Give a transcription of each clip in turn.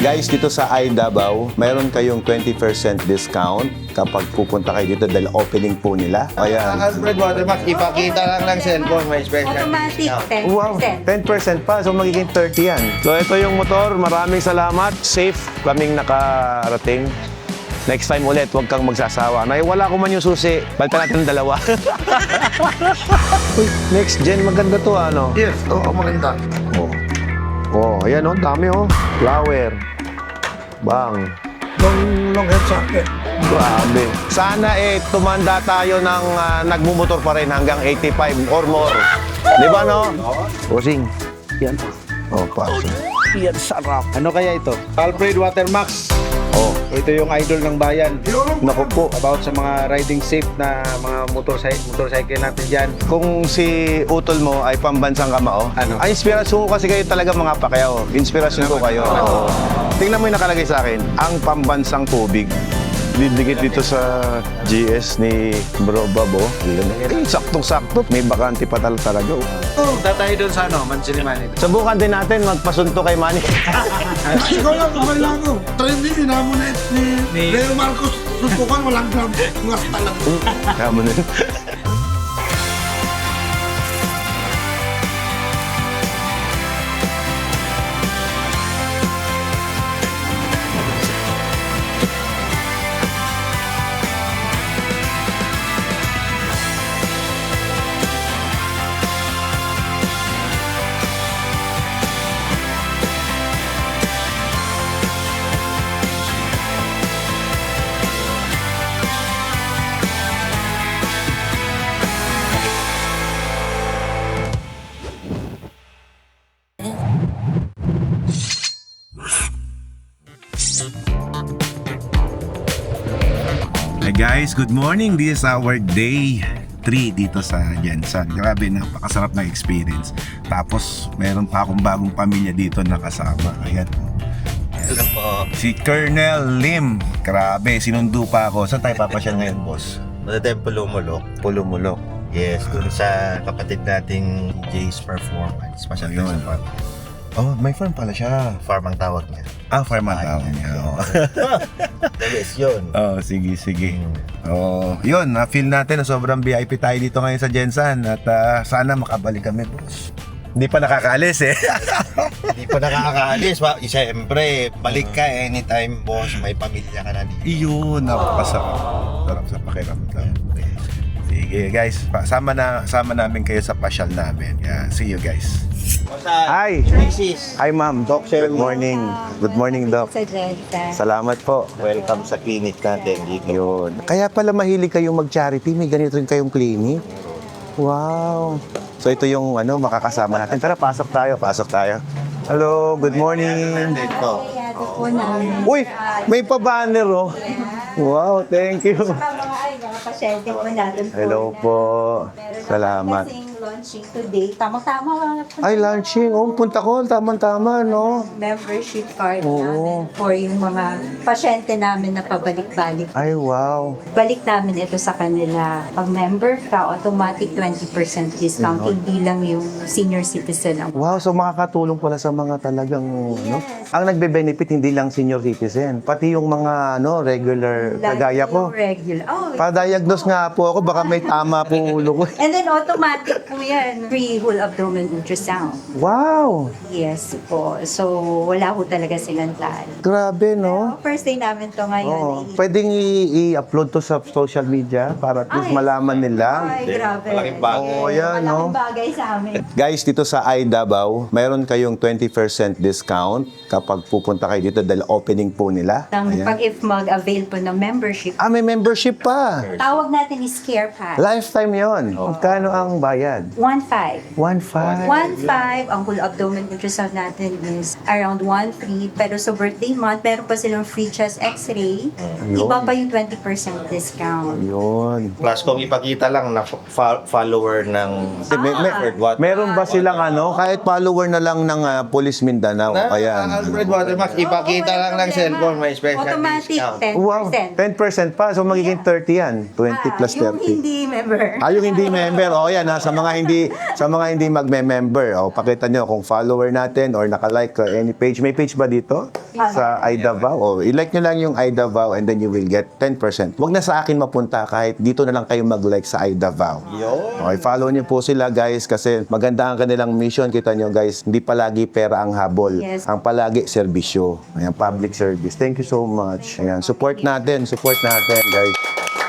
Guys, dito sa Davao, mayroon kayong 20% discount kapag pupunta kayo dito dahil opening po nila. Ayan. Alfred Watermax, ipakita lang ng cellphone, may special Automatic discount. 10%. Wow, 10% pa. So, magiging 30 yan. So, ito yung motor. Maraming salamat. Safe kaming nakarating. Next time ulit, huwag kang magsasawa. Wala ko man yung susi. Balitan natin ng dalawa. Uy, next gen. Maganda to, ano? Yes, oo, maganda. Oh, ayan, oh. Dami, oh. Flower. Bang. Long head socket. Grabe. Sana tumanda tayo ng nagmumotor pa rin hanggang 85 or more. Di ba, no? Bossing. Yan. Oh, pasok. Yan, sarap. Ano kaya ito? Alfred Watermax. Oh, Ito yung idol ng bayan. naku po. About sa mga riding safe na mga motorcycle natin dyan. Kung si utol mo ay pambansang kamao, Ano? Ay, inspirasyon ko kasi kayo talaga mga pakyaw. Inspirasyon ko kayo. Oo. Tingnan mo yung nakalagay sa akin, ang pambansang tubig. Didikit dito sa GS ni Bro Babo. Yun. Saktong-sakto. May bakante pa talaga. Punta tayo doon sa Mansiliman. Subukan din natin magpasunto kay Manny. Ikaw lang, okay lang ako. Trending, ina mo na ni Leo Marcos. Susukan, walang grab. Ngas talaga. Kaya mo nun. Hi guys, good morning. This is our day 3 dito sa Jensen. Grabe, napakasarap na experience. Tapos, meron pa akong bagong pamilya dito na kasama. Ayan. Hello po. Si Colonel Lim. Grabe, sinundo pa ako. Saan tayo papasyal ngayon, boss? Ano tayong Pulumulok? Pulumulok. Yes, dun sa kapatid nating Jay's Performance. Pasyal tayo Ayun. sa farm. Oh, may farm pala siya. Farm ang tawag niya. Ah, farm ang tawag niya. Oh. Yes, yun. Oh, sige, sige. Oh, yun, na-feel natin na sobrang VIP tayo dito ngayon sa Jensen at sana makabalik kami, boss. Hindi pa nakakaalis eh. Hindi pa nakakaalis. Siyempre, balik ka anytime, boss. May pamilya ka na dito. Iyon, napakasarap. Sarap sa pakiramdam. Sige guys, sama namin kayo sa pasyal namin. Yeah, see you guys. Hi! Mrs. Hi, ma'am. Doc, Good morning. Good morning, Doc. Sa Jensen. Salamat po. Welcome sa clinic natin dito. Yun. Kaya pala mahilig kayong mag-charity. May ganito rin kayong clinic. Wow. So ito yung makakasama natin. Tara, pasok tayo. Pasok tayo. Hello, good morning. Dito. Kaya di po namin. Uy, may pa-banner oh. Wow, thank you. Mga pasyente po natin po. Hello po. Meron Salamat. kasing launching today. Tamang-tama po. Ay, launching. Oh, punta ko. Tama-tama, no? Membership card Oo. namin for yung mga pasyente namin na pabalik-balik. Ay, wow. Balik namin ito sa kanila. Pag member ka, automatic 20% discount. Hindi lang yung senior citizen ang Wow, so makakatulong pala sa mga talagang, no? Ang nagbe-benefit hindi lang senior citizen, pati yung mga, regular, kagaya ko. regular. Oh, Pa-diagnose nga po ako, baka may tama po ulo ko. and then automatic po yan. Free whole abdomen ultrasound. Wow! Yes po. So, wala po talaga silang tal. Grabe, no? First day namin to ngayon. Oo. Pwedeng i-upload to sa social media para at least malaman nila. Ay, grabe. Malaking bagay. Oo, yan, no? Malaking bagay sa amin. Guys, dito sa Davao, mayroon kayong 20% discount kapag pupunta kayo dito dahil opening po nila. Pag if mag-avail po ng membership, Ah, may membership pa. tawag natin is Care Pass. Lifetime yon. Magkano ang bayad? 1.5. 1.5. 1.5, ang full abdomen ultrasound natin is around 1.3. Pero sa birthday month, meron pa silang free chest x-ray. Iba pa yung 20% discount. Yun. Plus, kung ipakita lang na follower ng Alfred Watermax. Meron ba silang kahit follower na lang ng Police Mindanao? Ayan. Alfred Watermax, ipakita lang ng cellphone, may special Automatic discount. 10%. Wow, 10% pa. So magiging 30 yan. 20 plus Yung 30. hindi member. Yung hindi member, yan sa mga hindi magme-member. Pakita nyo kung follower natin or naka-like any page. May page ba dito? sa iDavao. O, i-like nyo lang yung iDavao and then you will get 10%. Huwag na sa akin mapunta kahit dito na lang kayo mag-like sa iDavao. Okay, follow nyo po sila guys kasi maganda ang kanilang mission. Kita nyo guys, hindi palagi pera ang habol. Yes. Ang palagi serbisyo. Ayan, public service. Thank you so much. Ayan, support natin guys.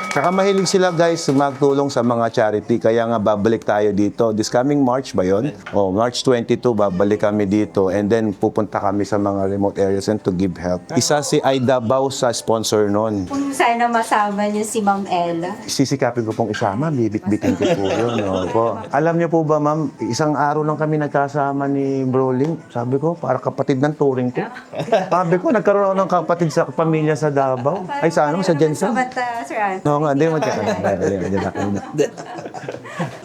Saka mahilig sila guys magtulong sa mga charity. Kaya nga babalik tayo dito. This coming March ba yun? O, March 22, babalik kami dito. And then pupunta kami sa mga remote areas and to give help. Isa si iDavao sa sponsor nun. Kung sana masama niyo si Ma'am Ella. Sisikapin ko pong isama, bibit-bitin ko po yun. No? Po. Alam niyo po ba ma'am, isang araw lang kami nagkasama ni Broling. Sabi ko, para kapatid ng turing ko. Sabi ko, nagkaroon ako ng kapatid sa pamilya sa Davao. Ay, sa ano? Sa Jensen? Sa Sir Anthony. No nga, hindi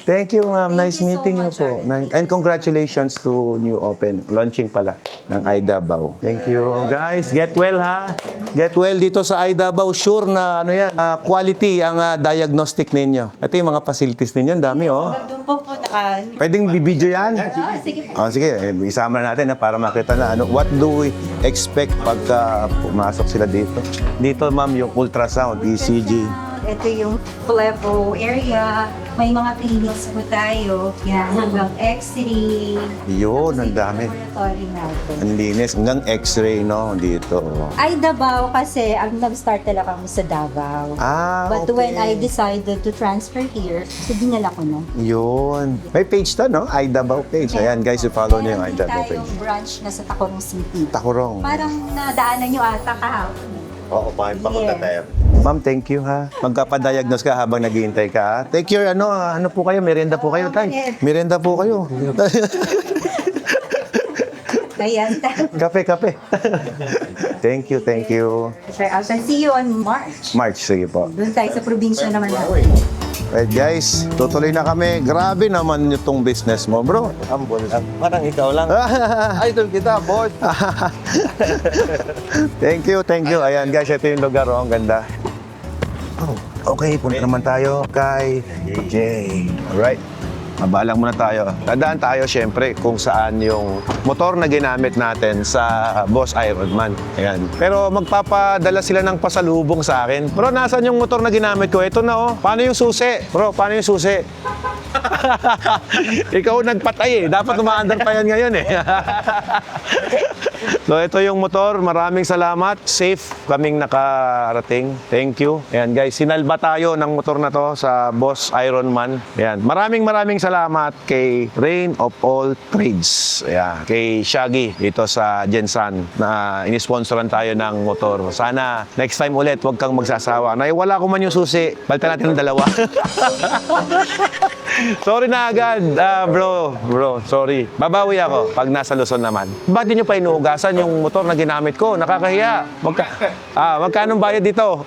Thank you, ma'am. Nice Thank you so meeting you much, po. And congratulations to new open, launching pala ng iDavao. Thank you. Guys, get well ha. Get well dito sa iDavao. Sure na ano yan, quality ang diagnostic ninyo. Ito yung mga facilities ninyo. Ang dami, oh. Doon po naka... Pwedeng bibidyo yan? Sige po. Oh, sige, isama na natin para makita na ano, what do we expect pagka pumasok sila dito. Dito, ma'am, yung ultrasound, ECG. Ito yung Flevo area. May mga clinics po tayo. Yan, hanggang X-ray. Yun, ang dami. Laboratory natin. Ang linis. Hanggang x-ray, no? Dito. Ay, Davao kasi ang nag-start talaga kami sa Davao. But Okay. when I decided to transfer here, so dinala ko na. Yun. May page to, no? iDavao page. Ayan, guys, i-follow nyo yung Meron din iDavao tayong page. branch na sa Tacorong City. Takurong. Parang nadaanan nyo ata kahapon. Oo, bakit pa magkatayap? Ma'am, thank you, ha. Magkapadiagnose ka habang naghihintay ka, ha? Take your, ano po kayo? Merienda po kayo, tay. Merienda po kayo. Ayan. Kape. Thank you, thank you. Sir, I'll see you on March. March, sige po. Doon tayo sa probinsya naman natin. Right, guys, tutuloy na kami. Grabe naman itong business mo, bro. Ambol lang. Parang ikaw lang. Idol kita, boss. Thank you. Ayan, guys, ito yung lugar, oh. Ang ganda. Oh, okay, punta naman tayo kay Jay. Alright. Mabalang muna tayo. Tandaan tayo, syempre, kung saan yung motor na ginamit natin sa Boss Ironman. Ayan. Pero magpapadala sila ng pasalubong sa akin. Bro, nasan yung motor na ginamit ko? Ito na, oh. Paano yung susi? Bro, paano yung susi? Ikaw nagpatay eh. Dapat umaandar pa yan ngayon eh. So ito yung motor. Maraming salamat. Safe kaming nakarating. Thank you. Ayan guys, sinalba tayo ng motor na to sa Boss Ironman. Ayan. Maraming salamat kay Rain of All Trades. Ayan. Kay Shaggy dito sa Jensan na inisponsoran tayo ng motor. Sana next time ulit huwag kang magsasawa. Naiwala ko man yung susi. Balitan natin ng dalawa. Sorry na agad, bro, sorry. Babawi ako pag nasa Luzon naman. Ba't di nyo pa inuugasan yung motor na ginamit ko? Nakakahiya. Magkano bayad dito?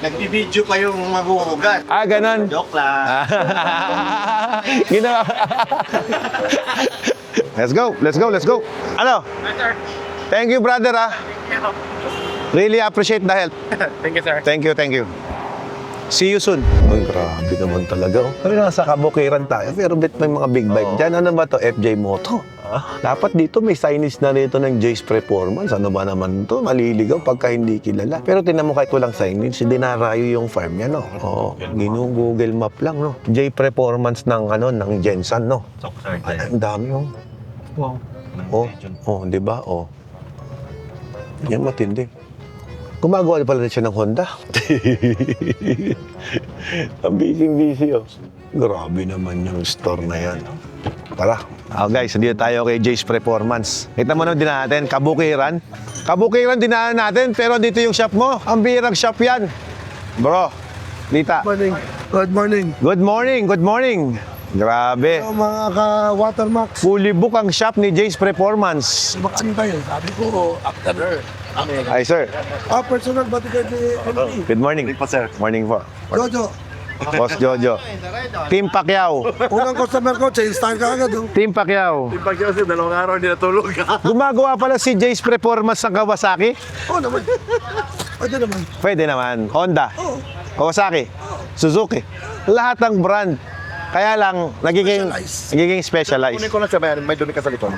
Nagbibideo pa yung maghuhugas. Ganon. Joke lang. Ginawa. Let's go. Ano? Thank you, brother, Really appreciate the help. Thank you. Thank you. See you soon. Uy, grabe naman talaga. Pero nasa kabukiran tayo. Pero may mga big bike dyan. Ano ba to? FJ Moto. Dapat dito may signage na rito ng Jay's Performance. Ano ba naman to? Maliligaw pagka hindi kilala. Pero tinan mo kahit walang signage, dinarayo yung farm niya, no? Oo. Google Map lang, no? Jay Performance ng Jensan, no? Ay, ang dami, oh. Wow. Di ba? Yan matindi. Gumagawa pala rin siya ng Honda. Ang busy, oh. Grabe naman yung store na yan. Tara. Guys, dito tayo kay Jay's Performance. Kita mo na din natin, Kabukiran. Kabukiran dinaan natin, pero dito yung shop mo. Ang birang shop yan. Bro, Lita. Good morning. Good morning. Grabe. Hello, mga ka-Watermax. Fully book ang shop ni Jay's Performance. Makasing tayo. Sabi ko, after. Ay, sir. Personal bodyguard ni Emily. Good morning. Morning po. Jojo, Boss Jojo. Team Pacquiao. unang customer ko, change style ka agad. Team Pacquiao. Pag kasi dalawang araw hindi natulog. Gumagawa pala si Jay's Performance ng Kawasaki? Oo naman. Pwede naman. Pwede naman. Honda. Oo. Kawasaki. Suzuki. Lahat ng brand. Kaya lang, nagiging specialized. Kunin ko lang sa bayan, may doon ka sa likod.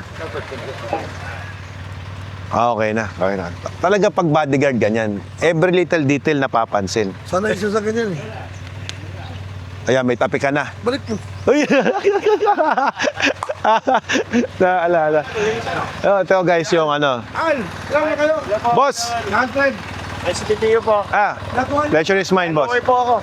Okay na, okay na. Talaga pag bodyguard ganyan, every little detail napapansin. Sana isa sa ganyan eh. Ayan, may tapi ka na. Balik mo. Uy! Naalala. Oh, ito guys yung ano. Al, lang kayo. Boss! 100. SPTU po. Pleasure is mine, boss. Okay po ako.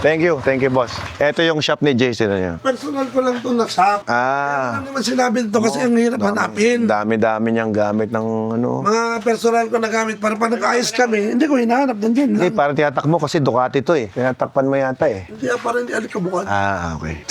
Thank you, boss. Ito yung shop ni Jason na niya. Personal ko lang ito na shop. Ah, Ano naman sinabi dito kasi ang hirap hanapin. dami-dami niyang gamit ng ano. Mga personal ko na gamit para pag nag-ayos kami, hindi ko hinahanap din dyan. Hindi, parang tinatak mo kasi Ducati to eh. Tinatakpan mo yata eh. Hindi, parang hindi alikabukan. Ah, okay.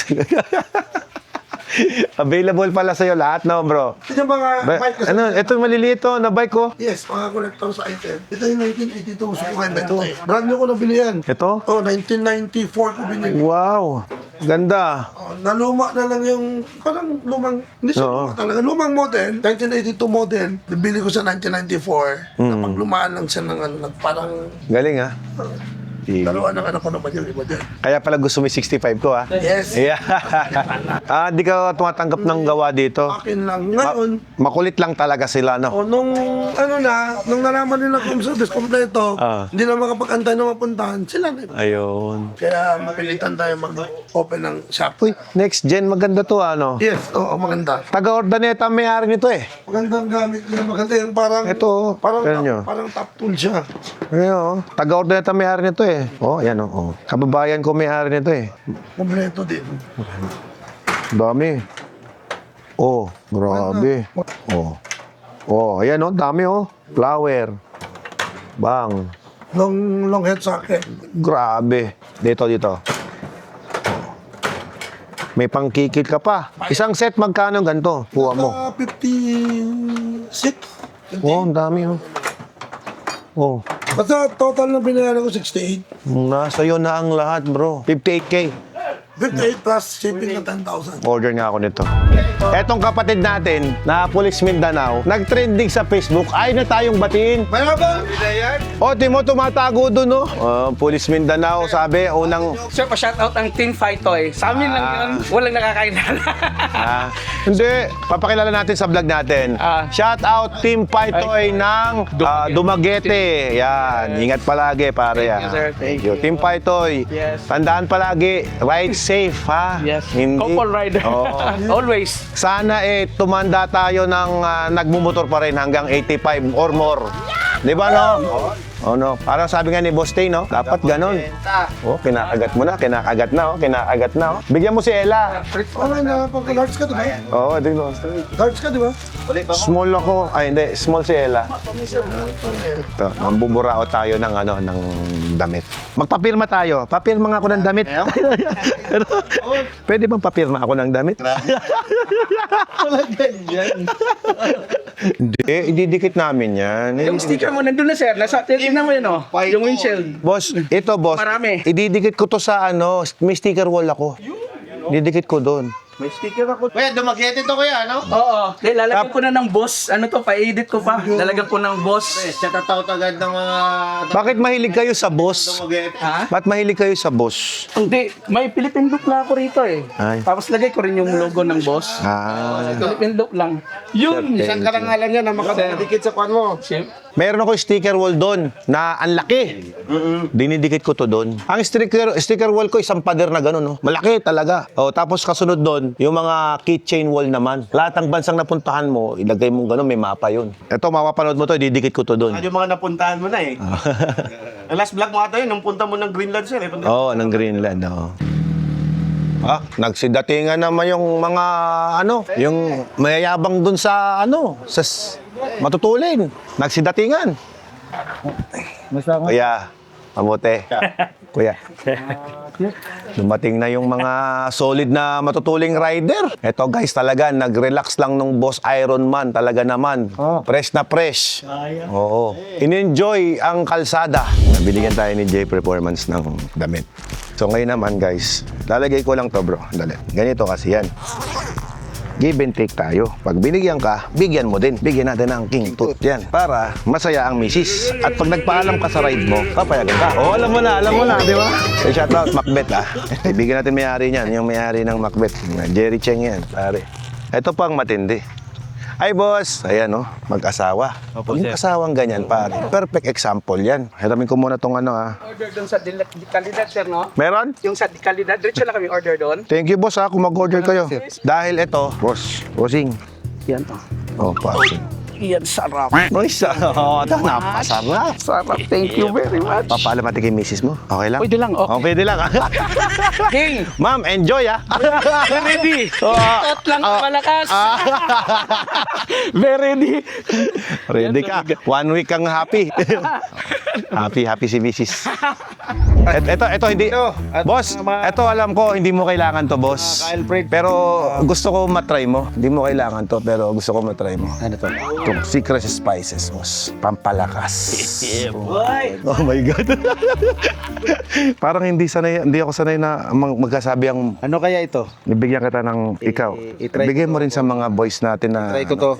Available pala sa'yo lahat, no, bro? Ito yung mga bike ko. Ano, ito maliliit to na bike ko. Yes, mga collector's item. Ito yung 1982, sukukan ba ito? Brand new ko nabili yan. Ito? Oh, 1994 ko binili. Wow, ganda. Oh, naluma na lang yung, parang lumang, hindi siya Oo. luma talaga. Lumang model, 1982 model. Nabili ko sa 1994. Kapag lumaan lang siya ng ano, parang Galing ah. dalawa ng anak ko naman yung iba dyan. Kaya pala gusto mo yung 65 ko ah. Yes. Yeah. Di ka tumatanggap ng gawa dito. Akin lang. Ngayon, Makulit lang talaga sila, no? nung nalaman nila kung sa kompleto, Ah. hindi na makapag-antay na mapuntahan, sila na. Ayun. Kaya mapilitan tayo mag-open ng shop. Uy, next gen, maganda to ano? Yes, oo, maganda. Taga-Ordaneta ang may-ari nito eh. Magandang gamit nila, maganda yung parang... Ito, parang, tignan nyo. parang top tool siya. Ayun, taga-Ordaneta ang may-ari nito eh. Oh, ayan oh. Kababayan ko may-ari nito eh. Kompleto din. Dami. Oh, grabe. Oh, ayan oh, dami oh. Flower. Bang. Long head socket. Grabe. Dito. Oh. May pangkikit ka pa. Isang set magkano ganito? Kuha mo. 56. Oh, ang dami oh. Oh, Basta total na binayaran ko 68. nasa iyo na ang lahat, bro. 58K. 58 plus shipping na 10,000. Order nga ako nito. Etong kapatid natin na Police Mindanao, nag-trending sa Facebook, ay na tayong batiin. Mayabang! O, Timo, tumatago dun, no? Police Mindanao, sabi, unang... Sir, pa-shoutout ang Team Fightoy. Sa amin lang yun, walang nakakainala. Hindi, papakilala natin sa vlog natin. Shout out Team Paitoy ng Dumaguete. Yan, ingat palagi, pare. Thank you, sir. Thank you. Team Paitoy. Yes. Tandaan palagi, ride safe, ha? Yes, Hindi. couple rider. Oo. Always. Sana tumanda tayo ng nagmumotor pa rin hanggang 85 or more. Di ba, no? Oh, no. Parang sabi nga ni Boss Tay, no? Dapat ganun. Oh, kinakagat mo na, kinakagat na, oh. Bigyan mo si Ella. Okay na, pag-large ka, di ba? Oo, di ba? Large ka, di ba? Small ako. Ay, hindi. Small si Ella. Ito, mambuburao tayo ng, ng damit. Magpapirma tayo. Papirma nga ako ng damit. Pwede bang papirma ako ng damit? Hindi, ididikit namin yan. Yung sticker mo, nandun na, sir. Tingnan mo yun, oh. Yung windshield. Boss, ito boss. Marami. Ididikit ko to sa may sticker wall ako. Ididikit ko doon. Kuya, Dumaguete to kuya, ano? Oo. Lalagyan ko na ng boss. Ano to, pa-edit ko pa. Lalagyan ko ng boss. Shoutout agad ng mga... Bakit mahilig kayo sa boss? Dumaguete. Ha? Ba't mahilig kayo sa boss? Hindi. May Philippine look na ako rito eh. Ay. Tapos lagay ko rin yung logo ng boss. Philippine look lang. Yun. Sir, Isang karangalan yan na makadikit sa kwan mo. Chef. Meron ako sticker wall doon na ang laki. Dinidikit ko to doon. Ang sticker wall ko isang pader na gano'n, no? Malaki talaga. O, tapos kasunod doon, yung mga keychain wall naman. Lahat ng bansang napuntahan mo, ilagay mo gano'n, may mapa yun. Ito, mapapanood mo to, didikit ko to doon. Yung mga napuntahan mo na eh. Ang last vlog mo ata yun, nung punta mo ng Greenland sir eh. Oo, ng Greenland, oo. Nagsidatingan naman yung mga, yung mayayabang dun sa, matutulin. Nagsidatingan. Kuya, mabuti. Kuya. Dumating na yung mga solid na matutuling rider. Eto guys, talaga, nag-relax lang nung Boss Iron Man. Talaga naman. Fresh na fresh. Oo. In-enjoy ang kalsada. Nabiligan tayo ni J Performance ng damit. So ngayon naman guys, lalagay ko lang to bro. Dali. Ganito kasi yan. Give and take tayo. Pag binigyan ka, bigyan mo din. Bigyan natin ng king tooth. Yan. Para masaya ang misis. At pag nagpaalam ka sa ride mo, papayagan ka. Oh, alam mo na, di ba? So, shout out, Macbeth, Ibigyan natin may-ari niyan. Yung may-ari ng Macbeth. Jerry Cheng yan, pare. Ito pang matindi. Ay, boss. Ayan, oh. Mag-asawa. Yung asawang ganyan, pare. Perfect example yan. Hiramin ko muna tong ano, ah. Order doon sa kalidad, sir, no? Meron? Yung sa kalidad, diretso lang kami order doon. Thank you, boss, ha, kung mag-order kayo. Dahil ito, boss, bossing. Yan, oh. Oh, bossing. Yan, sarap. Uy, ito, napasarap. Sarap, thank you very much. Papalamati kay misis mo. Okay lang? Pwede lang, okay. Oh, pwede lang. King! Ma'am, enjoy, ha? Ready! Oh, Tot lang malakas! Very ready! Ready ka. 1 week kang happy. Happy si misis. Ito, hindi. Boss, ito alam ko, hindi mo kailangan to, boss. Alfred. Pero gusto ko matry mo. Hindi mo kailangan to, pero gusto ko matry mo. Ano to? Itong secret spices, boss. Pampalakas. Oh my God. Parang hindi ako sanay na magkasabi ang Ano kaya ito? bibigyan kita ng ikaw. i-try Bigyan mo rin sa mga boys natin na Try ko to.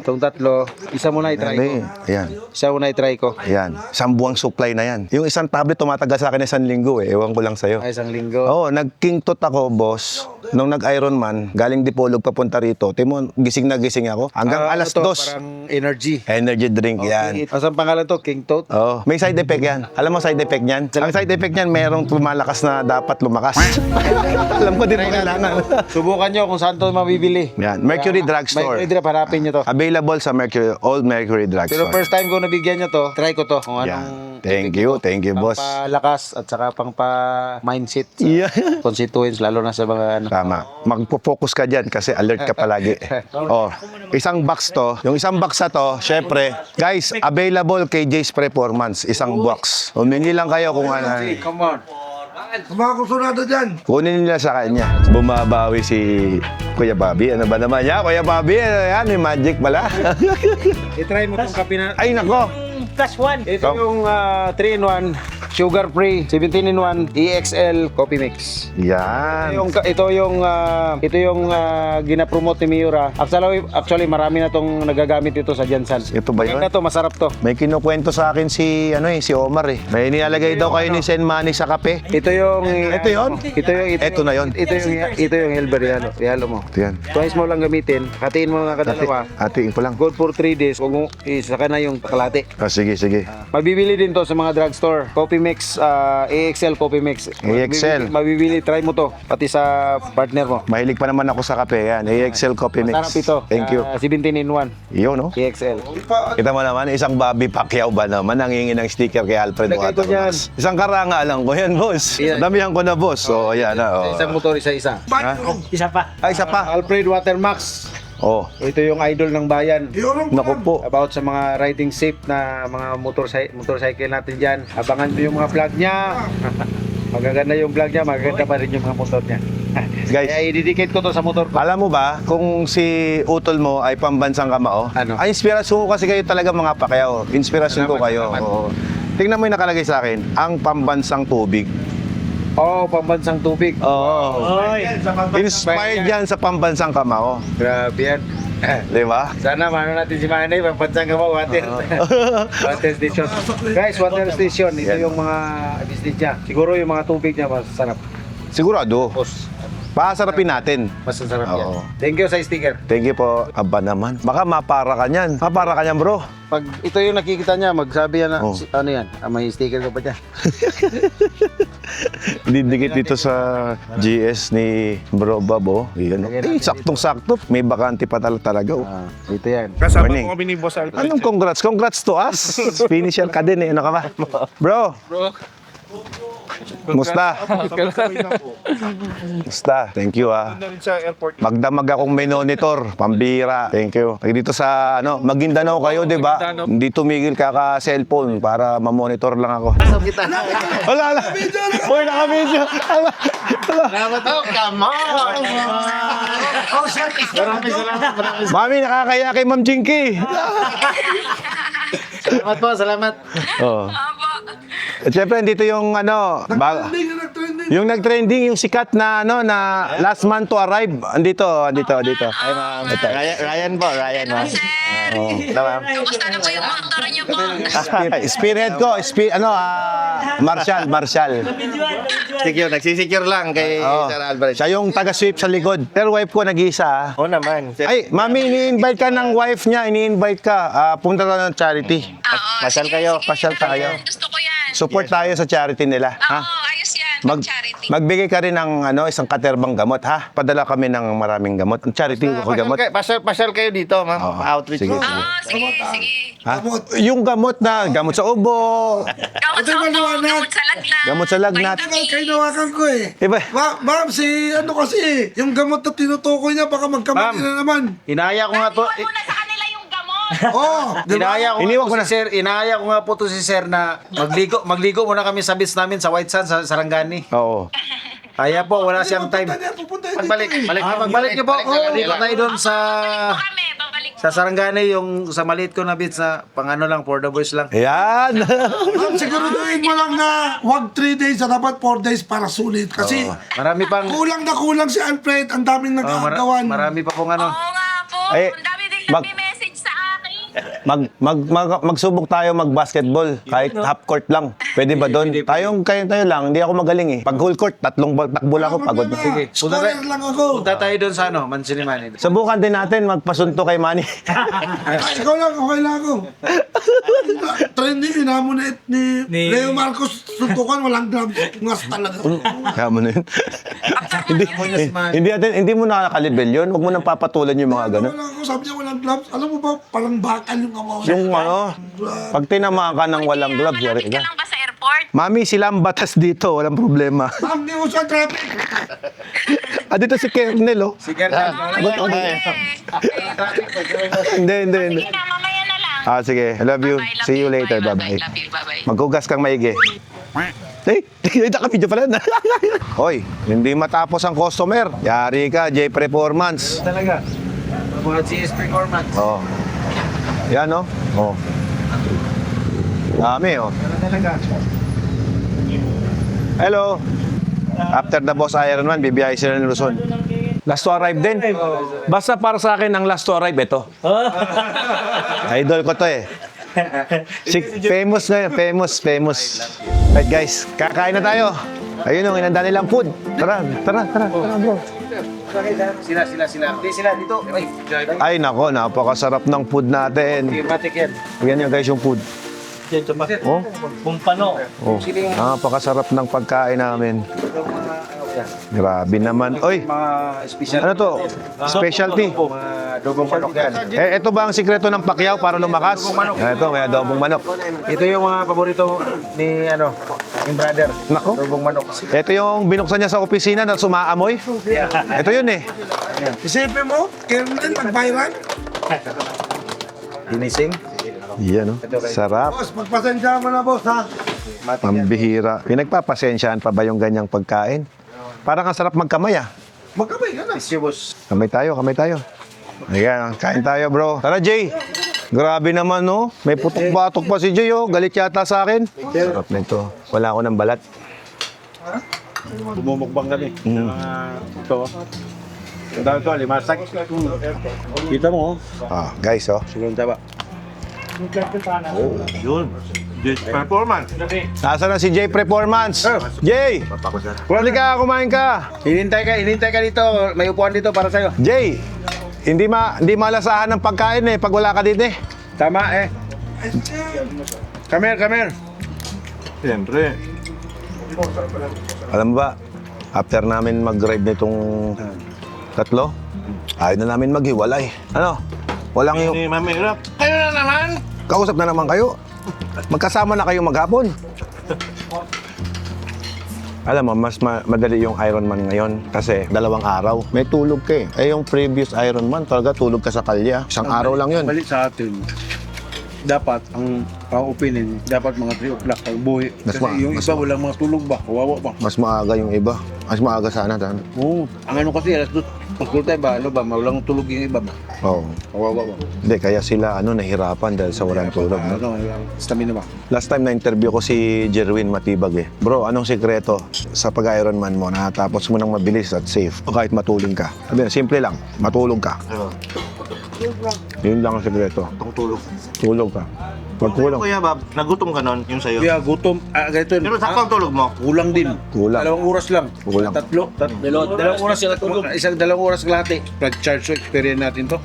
Itong tatlo. Isa muna i-try ko. Ayan. Isa muna i-try ko. Ayan. 1 buwang supply na yan. Yung isang tablet tumatagal sa akin 1 linggo eh. Ewan ko lang sa'yo. Ay, isang linggo. Oo, nag-king tot ako, boss. Nung nag-Ironman, galing Dipolog papunta rito. Timo, gising na gising ako. Hanggang Ah, alas ano to? 2. Parang energy. Energy drink yan. Asang pangalan to? King Toad? Oh, may side effect yan. Alam mo side effect niyan? Ang side effect niyan, merong lumalakas na dapat lumakas. Alam ko din mo kailangan. Subukan nyo kung saan to mabibili. Yan, Mercury Drugstore. May drop, hanapin nyo to. Available sa Old Mercury Pero Drugstore. first time ko nabigyan nyo to, try ko to. Kung Yan. anong Thank you, boss. pang-palakas at saka pang-mindset sa Yeah. constituents, lalo na sa mga ano. Tama. Magpo-focus ka dyan kasi alert ka palagi. Oh, isang box to. Yung isang box na to, syempre, guys, available kay Jay's Performance. Isang box. Humingi lang kayo kung ano. Come on. Mga kusunado dyan. Kunin nila sa kanya. Bumabawi si Kuya Bobby. Ano ba naman yan? Kuya Bobby, ano yan? May magic pala. I-try mo itong kape na. Ay, nako. Ito yung 3-in-1, sugar-free, 17-in-1, EXL coffee mix. Yan. Ito yung gina-promote ni Miura. Actually marami na tong nagagamit ito sa Jansan. Ito ba yun? Maganda to, masarap to. May kinukwento sa akin si Omar eh. May nilalagay daw kayo ni Sen Manny sa kape. Ito yung Ito yun? Ito na yun. Ito yung Helber ihalo mo. Ito yan. Twice mo lang gamitin. Hatiin mo nga kadalawa. Hatiin ko lang. Good for 3 days. Huwag mo isaka na yung kalate. Ah, sige. Mabibili din to sa mga drugstore. Coffee mix, AXL coffee mix. AXL. Mabibili, try mo to. Pati sa partner mo. Mahilig pa naman ako sa kape. Yan. AXL Coffee Mix. Masarap ito. Thank you. 17-in-1. Yun, no? AXL. Kita mo naman, isang Bobby Pacquiao ba naman ang hingi ng sticker kay Alfred Lagay ko Watermas. Isang karanga lang ko yan, boss. Yan. Damihan ko na, boss. So, ayan na. Oh. Isang motor, isa-isa. Isa pa. Ay, isa pa. Alfred Watermax. Oh, Ito yung idol ng bayan. Yun ang naku po. About sa mga riding safe na mga motorcycle natin dyan. Abangan mo yung mga vlog niya. Magaganda yung vlog niya, magaganda pa rin yung mga motor niya. Guys. Kaya i-dedicate ko to sa motor ko. Alam mo ba, kung si utol mo ay pambansang kamao, Ano? ay inspirasyon ko kasi kayo talaga mga Pacquiao. Inspirasyon ko kayo. Salamat. Oo. Tingnan mo yung nakalagay sa akin, ang pambansang tubig. Oo, pambansang tubig. Oo. Inspired yan sa pambansang kamao. Grabe yan. Di ba? Sana mano natin si Manay, pambansang ka mo, water. Water station. Guys, water station. Ito yung mga business niya. Siguro yung mga tubig niya masarap. Sigurado. Boss, Pasarapin natin. masasarap yan. Oo. Thank you sa sticker. Thank you po. Aba naman. Baka mapara ka niyan. Mapara ka niyan, bro. Pag ito yung nakikita niya, magsabi yan na, Oh. ano yan, may sticker ka pa dyan. Didikit dito sa GS ni Bro Bob, oh. Yan, oh. Eh, saktong-sakto. May bakante pa talaga, oh. Ito yan. Kasama Morning. ko kami ni Boss Alfred. Anong congrats? Congrats to us. Finisher ka din, eh. Ano ka ba? Bro. Musta? Musta? Thank you, ah. Na rin sa airport. Magdamag akong may monitor, pambira. Thank you. Pag dito sa Maguindanao kayo, 'di ba? Hindi tumigil kaka-cellphone para ma-monitor lang ako. Wala. Hoy, naka-video. Mami, nakakaya kay Ma'am Jinky. Salamat po, salamat. Oh. At syempre, dito yung Nag-trending na nag-trending. Yung nag-trending, yung sikat na ano na last man to arrive. Andito. Ay ma'am. Ryan po, Ryan ma'am. Oo. Ma'am. Kamusta na po yung motor niyo po? Spearhead ko, Marshall. Secure, nagsisecure lang kay Oo. Sir Alvarez. Siya yung taga-sweep sa likod. Pero wife ko nag-iisa. Oo naman. Ay, mami, ini-invite ka ng wife niya. Ini-invite ka. Punta na ng charity. Pasyal kayo. Pasyal tayo. Gusto ko yan. Support tayo sa charity nila. Oo, Ha? ayos yan. Charity. Magbigay ka rin ng isang katerbang gamot, ha? Padala kami ng maraming gamot. Charity ko gamot. Pasyal kayo dito, ma'am. Oo. Outreach. Sige, Oo, sige. sige. Ha? Yung gamot sa ubo. Gamot sa maliwanag. gamot sa lagnat. Gamot sa lagnat. Vitamin. Kaya nawakan ko eh. Iba. Ma'am, kasi, yung gamot na tinutukoy niya, baka magkamali Ma'am. na naman. Inaya ko nga po. Iwan mo na sa kanila yung gamot. Oo, di ba? Iniwan ko na. Inaya ko nga po to si Sir na magligo muna kami sa beach namin sa White Sands sa Sarangani. Oo. Kaya po, wala siyang time. Pupunta niya Pagbalik. dito eh. Pagbalik niyo po, lipat tayo doon sa Babalik. sa Sarangani, yung sa maliit ko na beach na pang lang, for the boys lang. Ayan. Ma'am, siguraduhin mo lang na wag 3 days na dapat 4 days para sulit. Kasi Marami pang kulang si Alfred. Ang daming nagkagawan. marami pa pong Oo nga po. Ay, Ang dami din mag- nagme-message sa akin. Magsubok tayo mag-basketball. Kahit half court lang. Pwede ba doon? Tayo lang. Hindi ako magaling eh. Pag whole court, tatlong takbo lang ako. Pagod na. Sige. Scorer lang ako. punta tayo doon sa Mansinimani. Subukan din natin magpasunto kay Manny. Ay, ikaw lang, okay lang ako. Trending, hinamon na ni Leo Marcos. Suntukan, walang gloves. Ngas talaga. Kaya mo na yun. hindi mo nakakalibel yun. Huwag mo nang papatulan yung mga ganun. Wala ako, sabi niya walang gloves. Alam mo ba, parang bakal yung amaw. Yung pag tinamaan ka ng walang gloves, yari Malapit ka ka. lang ba sa airport? Mami, sila ang batas dito. Walang problema. Ma'am, di mo sa traffic. Dito si Kernel, oh. Sige, Hindi. Sige na, mamaya na lang. Sige. I love you. Bye-bye, love See you later. Bye-bye. Bye-bye. Love you, bye-bye. Maghugas kang maigi. Naka-video pala. Hoy, hindi matapos ang customer. Yari ka, J Performance. talaga. Mga CS performance. Oh. Yan, oh. Oh. Dami, oh. Talaga. Hello. After the Boss Ironman, BBI sila ng Luzon. Last to arrive din. Basta para sa akin, ang last to arrive, ito. Idol ko to eh. Famous na yun. Famous. Right guys, kakain na tayo. Ayun yung inanda nilang food. Tara bro. Sila. Hindi sila dito. Ay nako, napakasarap ng food natin. Matik yan. Tignan nyo guys yung food. Oh, Kumpano. oh. Napakasarap ng pagkain namin. Grabe naman. Oy, Mga special. ano to? Specialty. Mga dogong manok yan. Ito ba ang sikreto ng Pacquiao para lumakas? Ito, may adobong manok. Ito yung mga paborito ni yung brother. Nako. Dogong manok. Ito yung binuksan niya sa opisina na sumaamoy. Ito yun eh. Isipin mo, Kernel, nag-viral. Ginising. Yan, no? Sarap. Boss, magpasensya mo na, boss, ha? Ang bihira. Pinagpapasensyaan pa ba yung ganyang pagkain? Parang ang sarap magkamay ah. Magkamay ka na. Isibos. Kamay tayo. Ayan, kain tayo bro. Tara Jay. Grabe naman no. May putok-batok pa si Jay oh. Galit yata sa akin. Sarap nito. Wala ako ng balat. Bumumukbang kami. Ito. Ang dami ito, limasag. Kita mo, Guys oh. sulong taba. Yun. Performance. Nasaan na si Jay Performance? Jay! Pwede ka, kumain ka. Hinintay ka dito. May upuan dito para sa'yo. Jay! Hindi malasahan ng pagkain eh pag wala ka dito eh. Tama eh. Come here. Siyempre. Alam mo ba, after namin mag-ride nitong tatlo, ayaw na namin maghiwalay. Ano? Walang yung... Ni Mami Rock. Kayo na naman. Kausap na naman kayo. Magkasama na kayo maghapon. Alam mo, mas madali yung Ironman ngayon kasi 2 araw. May tulog ka eh. Yung previous Ironman, talaga tulog ka sa kalya. 1 araw lang yun. Balik sa atin, dapat ang opinion, dapat mga 3 o'clock ang buhay. Mas Kasi yung iba walang mga tulog ba, kawawa ba. Mas maaga yung iba. Mas maaga sana. Oo. Ang ano kasi, alas 2 Full time ba? Ano ba? Walang tulog yung iba ba? Oo. Kawawa ba? Hindi, kaya sila nahirapan dahil sa walang tulog. No? Ano, stamina ba? Last time na-interview ko si Jerwin Matibag eh. Bro, anong sikreto sa pag-Ironman mo na tapos mo nang mabilis at safe o kahit matulog ka? Sabi, simple lang, matulog ka. Yun lang ang sikreto. Tulog. Tulog ka. Pag kulang, Kuya Bob, nagutom ka nun, yung sa'yo. Kaya gutom. Ganito. Pero sakto ang tulog mo. Kulang din. Kulang. 2 oras lang. Kulang. Dalawang oras sila tulog. Isang 2 oras kalahati. Pag-charge so experience natin to.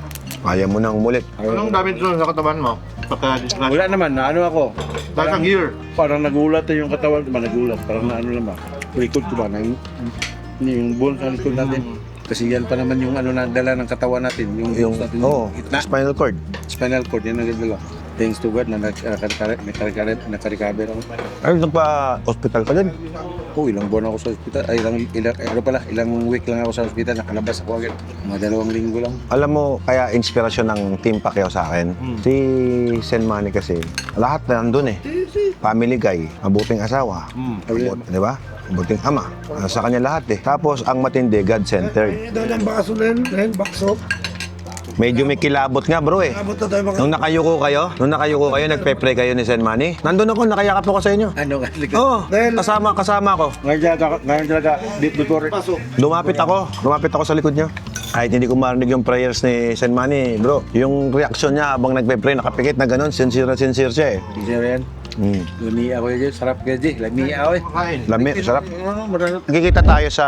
kaya mo nang umulit. Anong damage nun sa katawan mo? Pagka-disclash? Wala naman. Na ano ako. Parang ang gear. Parang nagulat na yung katawan ko. Nagulat. Parang na ano lang ba. Likod ko ba? Yung bone sa likod natin. Kasi yan pa naman yung ano na dala ng katawan natin. Yung natin, gitna. Spinal cord. Spinal cord. Yan ang dala. Thanks to God na naka-recover ako. Ay, nagpa-hospital ka din. Ilang buwan ako sa ospital. Ay, ilang week lang ako sa ospital. Nakalabas ako agad. Mga 2 linggo lang. Alam mo, kaya inspirasyon ng Team Pacquiao sa akin. Si Sen Manny kasi, lahat na nandun eh. Family guy, mabuting asawa. Di ba? Mabuting ama. Sa kanya lahat eh. Tapos, ang matindi, God-centered. Dahil ang baso na yun, bakso. Medyo may kilabot nga bro eh. Abot na tayo mga... Nung nakayuko kayo, nagpe-pray kayo ni Sen Manny. Nandun ako, nakayakap ako sa inyo. Ano nga? Oo, kasama ako. Ngayon talaga, before. Lumapit ako sa likod niya. Kahit hindi ko marinig yung prayers ni Sen Manny, bro. Yung reaction niya habang nagpe-pray, nakapikit na ganun, sincere siya eh. Sincere yan. Lami ako yun. Sarap ka dyan. Lami ako eh. Lami, sarap. Nagkikita tayo sa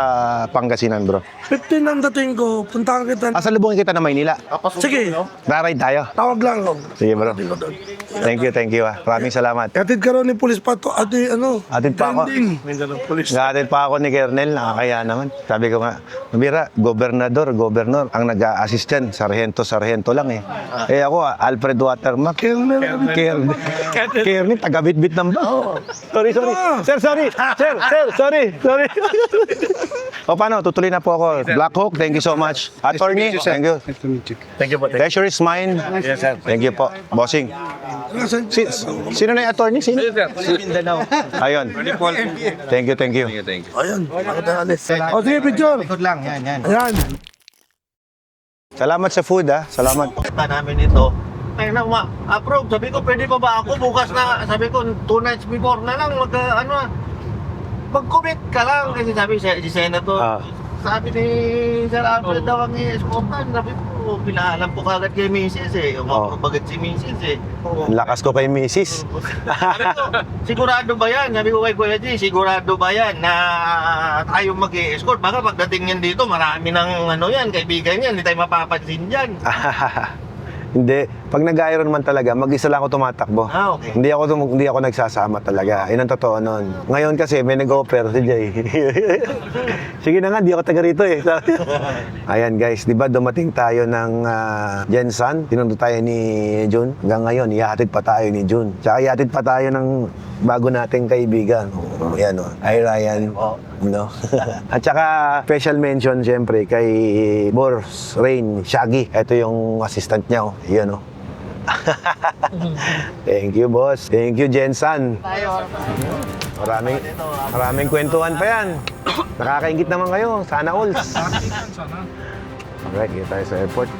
Pangasinan, bro. 15 ang dating ko, puntahan kita. Asalubungin kita na Maynila. Sige, Ride tayo. tawag lang ako. Sige, bro. Thank you. Maraming salamat. Atid ka rin ni Pulis Pato, Atid pa ako. trending. Atid pa ako ni Kernel, nakakaya naman. Sabi ko nga, Mira, gobernador, ang nag-a-assist yan, sarhento lang eh. Eh ako, Alfred Watermark. Kernel, taga-bit-bit ng ba? Sorry. Sir, sorry. O paano, tutuloy na po ako. Black Hawk, thank you so much. Attorney, thank you. Thank you po. Pleasure is mine. Yes, sir. Thank you po. Bossing. Sino na yung attorney? Sino? Ayun. Thank you. Ayun, o sige, picture. Likod lang, yan. Ayan. Salamat sa food ha. Salamat. Kita namin ito. Ay na, approve. Sabi ko, pwede pa ba ako bukas na, sabi ko, 2 nights before na lang, mag-commit ka lang. Kasi sabi si Senator, sabi ni Sir Alfred daw ang i-escortan. Sabi ko, pinaalam ko kagad kay Mrs. eh. Umapabagat si Mrs. eh. Ang lakas ko kay Mrs. Sabi ko, sigurado ba yan? Sabi ko kay Kuya G, sigurado ba yan na tayo mag-i-escort? Baka pagdating yan dito, marami ng kaibigan yan, hindi tayo mapapansin dyan. Hindi. Pag nag-Ironman talaga, mag-isa lang ako tumatakbo. Okay. Hindi ako nagsasama talaga. Yun ang totoo nun. Ngayon kasi may nag-offer si Jay. Sige na nga, di ako taga rito eh. Ayan guys, di ba dumating tayo ng Jensan? Tinundo tayo ni Jun. Hanggang ngayon, ihatid pa tayo ni Jun. Tsaka ihatid pa tayo ng bago nating kaibigan. Ayan o. Hi Ryan. No? At saka special mention siyempre kay Boss Rain Shaggy. Ito yung assistant niya. Ayan o. Thank you, boss. Thank you, Jensan. Maraming kwentuhan pa yan. Nakakaingit naman kayo. Sana all. Alright, kita tayo sa airport.